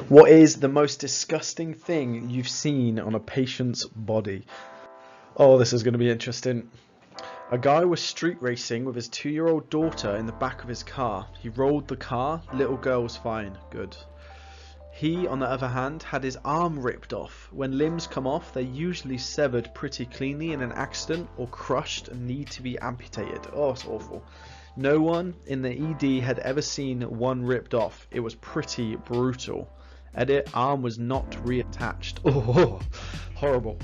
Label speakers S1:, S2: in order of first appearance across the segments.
S1: What is the most disgusting thing you've seen on a patient's body? Oh, this is going to be interesting. A guy was street racing with his 2-year-old daughter in the back of his car. He rolled the car, little girl was fine, good. He, on the other hand, had his arm ripped off. When limbs come off, they're usually severed pretty cleanly in an accident or crushed and need to be amputated. Oh, it's awful. No one in the ED had ever seen one ripped off. It was pretty brutal. Edit, arm was not reattached. Oh, horrible.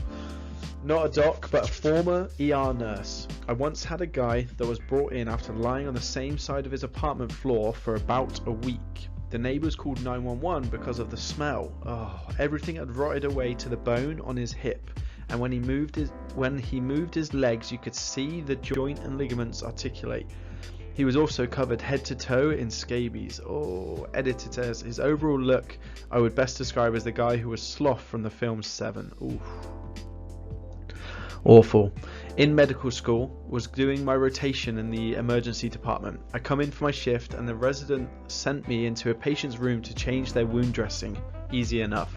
S1: Not a doc, but a former ER nurse. I once had a guy that was brought in after lying on the same side of his apartment floor for about a week. The neighbours called 911 because of the smell. Oh, everything had rotted away to the bone on his hip, and when he moved his legs, you could see the joint and ligaments articulate. He was also covered head to toe in scabies. Oh, editor says his overall look I would best describe as the guy who was Sloth from the film Seven. Oof. Awful. In medical school, was doing my rotation in the emergency department. I come in for my shift and the resident sent me into a patient's room to change their wound dressing. Easy enough.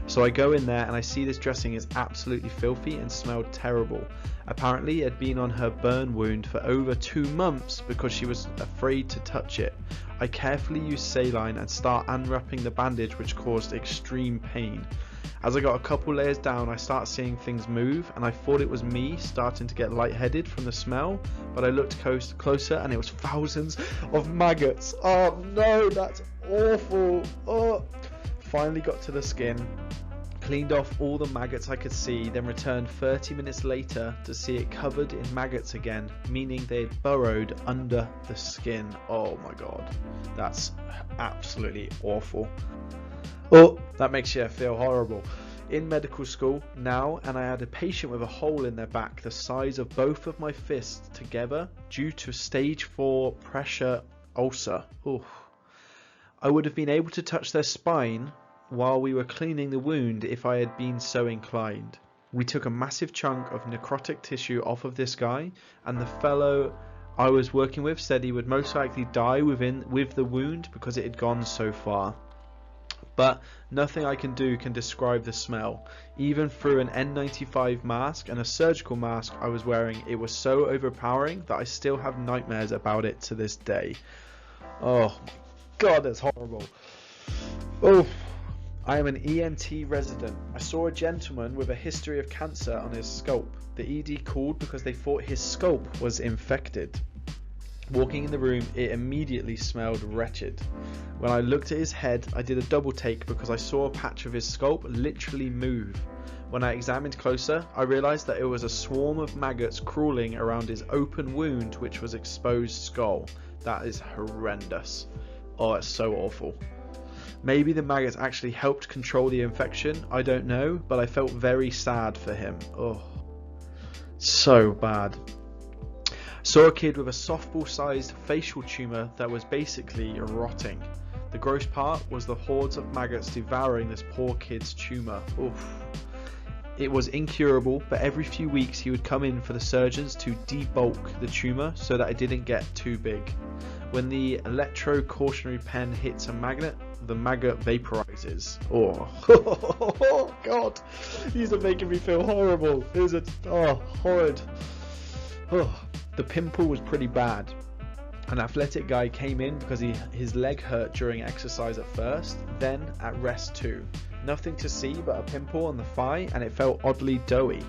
S1: So I go in there and I see this dressing is absolutely filthy and smelled terrible. Apparently it had been on her burn wound for over 2 months because she was afraid to touch it. I carefully use saline and start unwrapping the bandage, which caused extreme pain. As I got a couple layers down, I start seeing things move, and I thought it was me starting to get lightheaded from the smell, but I looked closer and it was thousands of maggots. Oh no, that's awful. Oh. Finally got to the skin, cleaned off all the maggots I could see, then returned 30 minutes later to see it covered in maggots again, meaning they had burrowed under the skin. Oh my god, that's absolutely awful. Oh, that makes you feel horrible. In medical school now, and I had a patient with a hole in their back the size of both of my fists together due to stage 4 pressure ulcer. Oof. I would have been able to touch their spine while we were cleaning the wound if I had been so inclined. We took a massive chunk of necrotic tissue off of this guy, and the fellow I was working with said he would most likely die with the wound because it had gone so far. But nothing I can do can describe the smell. Even through an N95 mask and a surgical mask I was wearing, it was so overpowering that I still have nightmares about it to this day. Oh god, that's horrible. Oh, I am an ENT resident. I saw a gentleman with a history of cancer on his scalp. The ED called because they thought his scalp was infected. Walking in the room, it immediately smelled wretched. When I looked at his head, I did a double take because I saw a patch of his scalp literally move. When I examined closer, I realised that it was a swarm of maggots crawling around his open wound, which was exposed skull. That is horrendous. Oh, it's so awful. Maybe the maggots actually helped control the infection, I don't know, but I felt very sad for him. Oh, so bad. Saw a kid with a softball-sized facial tumour that was basically rotting. The gross part was the hordes of maggots devouring this poor kid's tumour. Oof. It was incurable, but every few weeks he would come in for the surgeons to debulk the tumour so that it didn't get too big. When the electrocautionary pen hits a magnet, the maggot vaporizes. Oh, god, these are making me feel horrible. Horrid. Oh. The pimple was pretty bad. An athletic guy came in because his leg hurt during exercise at first, then at rest too. Nothing to see but a pimple on the thigh, and it felt oddly doughy.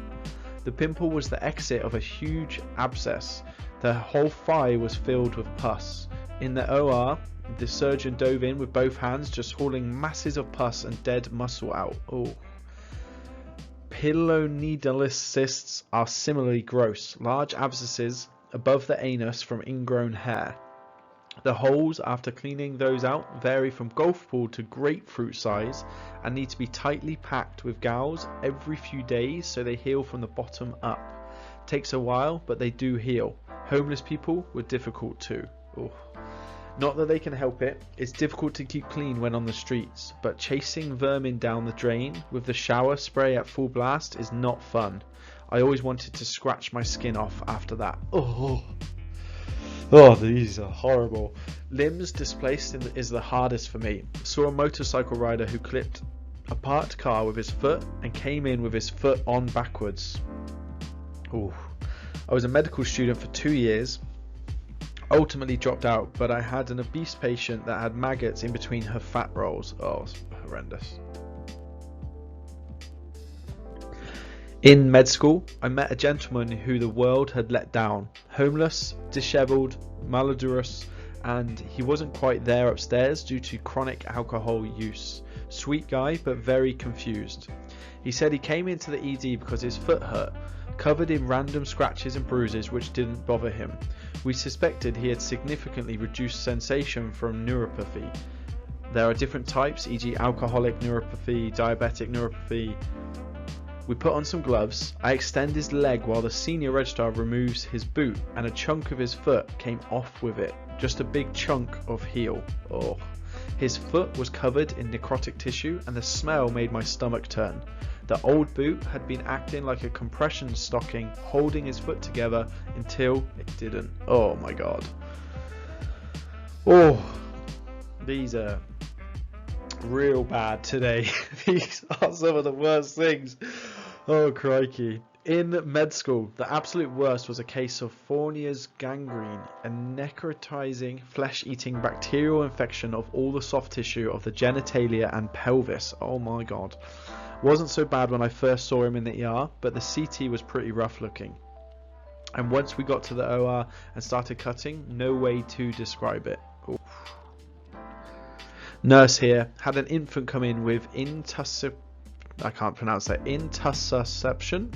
S1: The pimple was the exit of a huge abscess. The whole thigh was filled with pus. In the OR, the surgeon dove in with both hands, just hauling masses of pus and dead muscle out. Oh. Pilonidal cysts are similarly gross, large abscesses above the anus from ingrown hair. The holes, after cleaning those out, vary from golf ball to grapefruit size and need to be tightly packed with gauze every few days so they heal from the bottom up. Takes a while, but they do heal. Homeless people were difficult too. Oh. Not that they can help it, it's difficult to keep clean when on the streets, but chasing vermin down the drain with the shower spray at full blast is not fun. I always wanted to scratch my skin off after that. Oh, Oh, these are horrible. Limbs displaced is the hardest for me. Saw a motorcycle rider who clipped a parked car with his foot and came in with his foot on backwards. Ooh. I was a medical student for 2 years, ultimately dropped out, but I had an obese patient that had maggots in between her fat rolls. Oh, it's horrendous. In med school, I met a gentleman who the world had let down. Homeless, dishevelled, malodorous, and he wasn't quite there upstairs due to chronic alcohol use. Sweet guy, but very confused. He said he came into the ED because his foot hurt, covered in random scratches and bruises which didn't bother him. We suspected he had significantly reduced sensation from neuropathy. There are different types, e.g. alcoholic neuropathy, diabetic neuropathy. We put on some gloves. I extend his leg while the senior registrar removes his boot, and a chunk of his foot came off with it. Just a big chunk of heel. Oh. His foot was covered in necrotic tissue, and the smell made my stomach turn. The old boot had been acting like a compression stocking, holding his foot together until it didn't. Oh my god. Oh, these are real bad today. These are some of the worst things. Oh crikey. In med school, the absolute worst was a case of Fournier's gangrene, a necrotizing, flesh-eating bacterial infection of all the soft tissue of the genitalia and pelvis. Oh my god. Wasn't so bad when I first saw him in the ER, but the CT was pretty rough looking. And once we got to the OR and started cutting, no way to describe it. Oof. Nurse here had an infant come in with intussusception,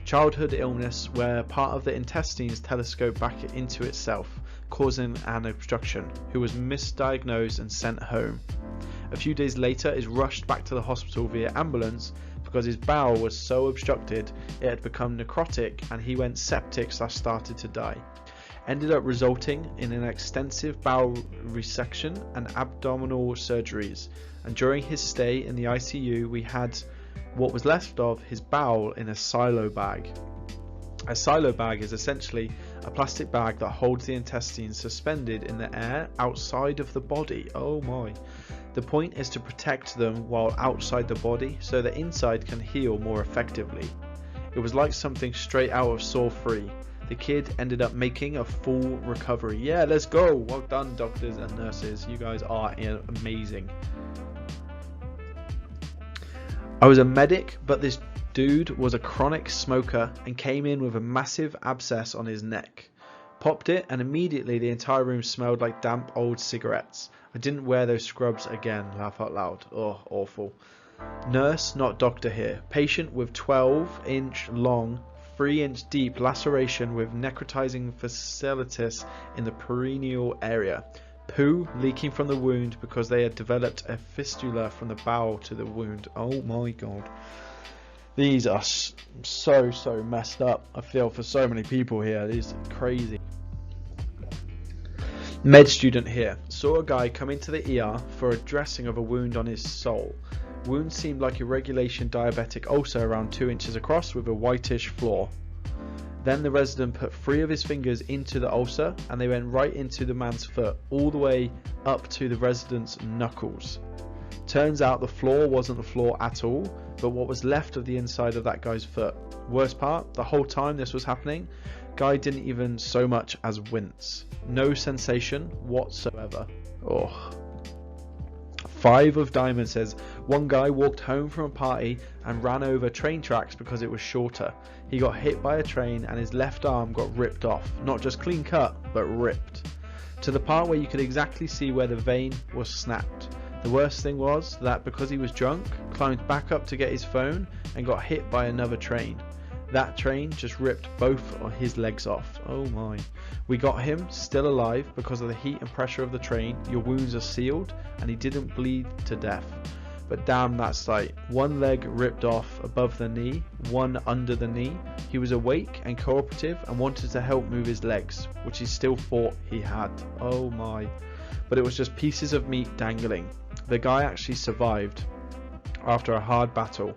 S1: childhood illness where part of the intestines telescope back into itself, causing an obstruction, who was misdiagnosed and sent home. A few days later is rushed back to the hospital via ambulance because his bowel was so obstructed it had become necrotic and he went septic / started to die. Ended up resulting in an extensive bowel resection and abdominal surgeries, and during his stay in the ICU we had what was left of his bowel in a silo bag. A silo bag is essentially a plastic bag that holds the intestines suspended in the air outside of the body. Oh my. The point is to protect them while outside the body so the inside can heal more effectively. It was like something straight out of Saw 3. The kid ended up making a full recovery. Yeah, let's go. Well done, doctors and nurses. You guys are amazing. I was a medic, but this dude was a chronic smoker and came in with a massive abscess on his neck. Popped it and immediately the entire room smelled like damp old cigarettes. I didn't wear those scrubs again, laugh out loud. Oh, awful. Nurse, not doctor here. Patient with 12-inch long, 3-inch deep laceration with necrotizing fasciitis in the perineal area. Poo leaking from the wound because they had developed a fistula from the bowel to the wound. Oh my god. These are so messed up. I feel for so many people here. These are crazy. Med student here. Saw a guy come into the ER for a dressing of a wound on his sole. Wound seemed like a regulation diabetic ulcer around 2 inches across with a whitish floor. Then the resident put 3 of his fingers into the ulcer and they went right into the man's foot, all the way up to the resident's knuckles. Turns out the floor wasn't the floor at all, but what was left of the inside of that guy's foot. Worst part, the whole time this was happening, guy didn't even so much as wince. No sensation whatsoever. Oh. 5 of Diamond says, one guy walked home from a party and ran over train tracks because it was shorter. He got hit by a train and his left arm got ripped off. Not just clean cut, but ripped. To the part where you could exactly see where the vein was snapped. The worst thing was that because he was drunk, climbed back up to get his phone and got hit by another train. That train just ripped both of his legs off. Oh my. We got him still alive because of the heat and pressure of the train. Your wounds are sealed and he didn't bleed to death. But damn that sight. One leg ripped off above the knee, one under the knee. He was awake and cooperative and wanted to help move his legs, which he still thought he had. Oh my. But it was just pieces of meat dangling. The guy actually survived after a hard battle.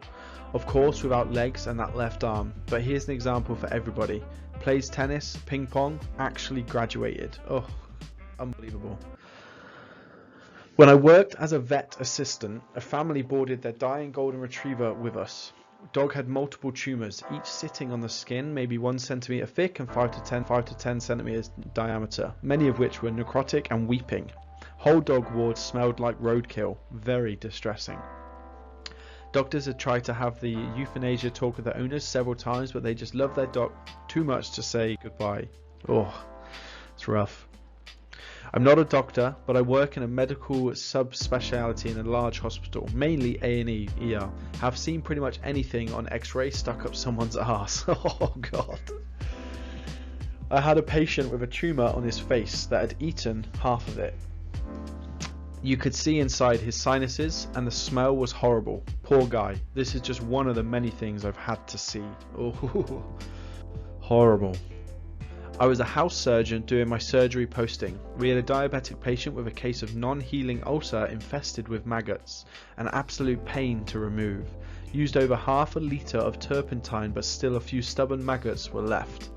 S1: Of course without legs and that left arm, but here's an example for everybody. Plays tennis, ping pong, actually graduated. Oh, unbelievable. When I worked as a vet assistant, a family boarded their dying golden retriever with us. Dog had multiple tumours, each sitting on the skin, maybe 1 centimetre thick and 5 to 10 centimetres diameter, many of which were necrotic and weeping. Whole dog ward smelled like roadkill, very distressing. Doctors had tried to have the euthanasia talk with the owners several times, but they just loved their dog too much to say goodbye. Oh, it's rough. I'm not a doctor, but I work in a medical subspecialty in a large hospital, mainly A&E, ER. Have seen pretty much anything on x-ray stuck up someone's ass. Oh god. I had a patient with a tumour on his face that had eaten half of it. You could see inside his sinuses and the smell was horrible. Poor guy. This is just one of the many things I've had to see. Oh, horrible. I was a house surgeon doing my surgery posting. We had a diabetic patient with a case of non-healing ulcer infested with maggots. An absolute pain to remove. Used over half a litre of turpentine, but still a few stubborn maggots were left.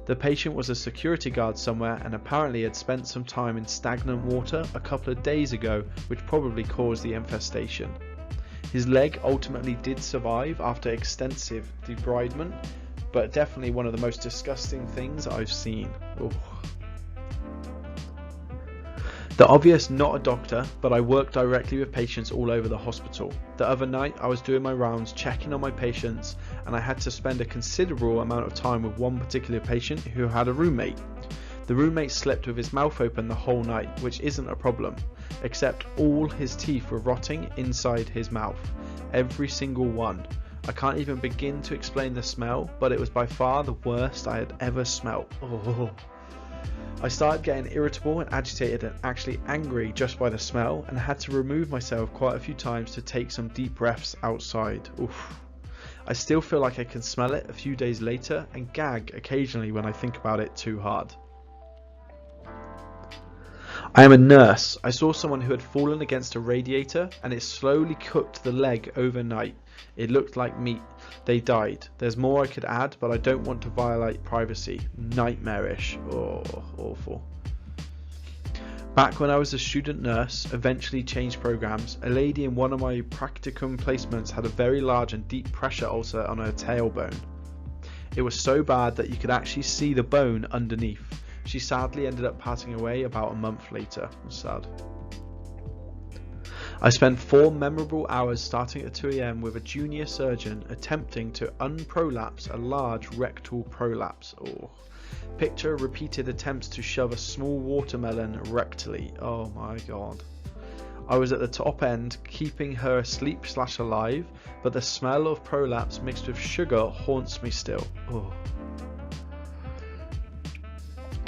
S1: The patient was a security guard somewhere and apparently had spent some time in stagnant water a couple of days ago, which probably caused the infestation. His leg ultimately did survive after extensive debridement, but definitely one of the most disgusting things I've seen. Ooh. The obvious not a doctor, but I work directly with patients all over the hospital. The other night I was doing my rounds checking on my patients, and I had to spend a considerable amount of time with one particular patient who had a roommate. The roommate slept with his mouth open the whole night, which isn't a problem, except all his teeth were rotting inside his mouth. Every single one. I can't even begin to explain the smell, but it was by far the worst I had ever smelt. Oh. I started getting irritable and agitated and actually angry just by the smell, and had to remove myself quite a few times to take some deep breaths outside. Oof. I still feel like I can smell it a few days later and gag occasionally when I think about it too hard. I am a nurse. I saw someone who had fallen against a radiator and it slowly cooked the leg overnight. It looked like meat. They died. There's more I could add, but I don't want to violate privacy. Nightmarish. Oh, awful. Back when I was a student nurse, eventually changed programs, a lady in one of my practicum placements had a very large and deep pressure ulcer on her tailbone. It was so bad that you could actually see the bone underneath. She sadly ended up passing away about a month later. It was sad. I spent 4 memorable hours starting at 2 AM with a junior surgeon attempting to unprolapse a large rectal prolapse. Oh. Picture repeated attempts to shove a small watermelon rectally. Oh my god. I was at the top end keeping her asleep/alive, but the smell of prolapse mixed with sugar haunts me still. Oh.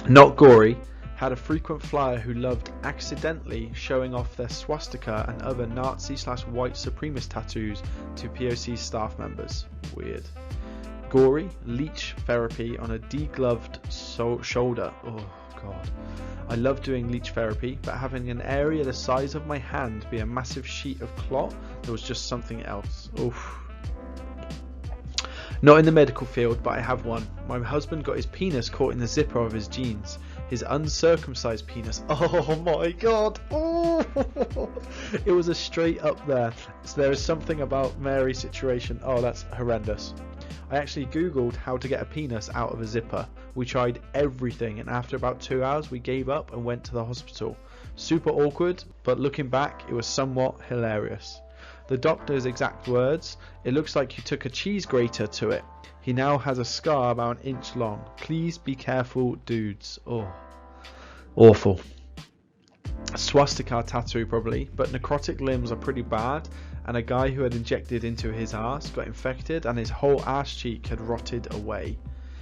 S1: Not gory. Had a frequent flyer who loved accidentally showing off their swastika and other Nazi/white supremacist tattoos to POC staff members. Weird. Gory, leech therapy on a degloved shoulder. Oh god. I love doing leech therapy, but having an area the size of my hand be a massive sheet of clot, there was just something else. Oof. Not in the medical field, but I have one. My husband got his penis caught in the zipper of his jeans. His uncircumcised penis. Oh my god. Oh. It was a straight up there. So there is something about Mary's situation. Oh, that's horrendous. I actually googled how to get a penis out of a zipper. We tried everything, and after about 2 hours we gave up and went to the hospital. Super awkward, but looking back it was somewhat hilarious. The doctor's exact words, "It looks like you took a cheese grater to it. He now has a scar about an inch long. Please be careful, dudes." Oh, awful. Swastika tattoo probably, but necrotic limbs are pretty bad, and a guy who had injected into his arse got infected and his whole ass cheek had rotted away.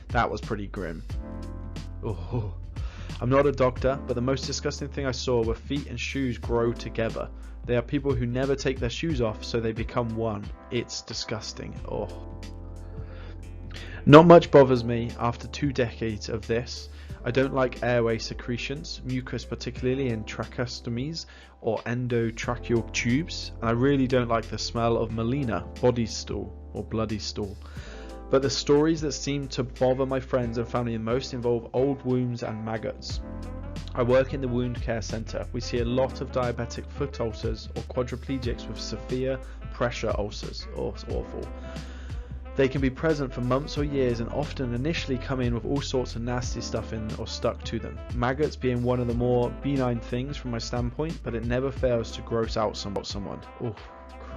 S1: That was pretty grim. Oh. I'm not a doctor, but the most disgusting thing I saw were feet and shoes grow together. They are people who never take their shoes off, so they become one. It's disgusting. Oh. Not much bothers me after 2 decades of this. I don't like airway secretions, mucus particularly in tracheostomies or endotracheal tubes, and I really don't like the smell of melena, body stool or bloody stool. But the stories that seem to bother my friends and family the most involve old wounds and maggots. I work in the wound care centre. We see a lot of diabetic foot ulcers or quadriplegics with severe pressure ulcers. Oh, it's awful. They can be present for months or years and often initially come in with all sorts of nasty stuff in or stuck to them. Maggots being one of the more benign things from my standpoint, but it never fails to gross out someone. Oh,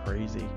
S1: crazy.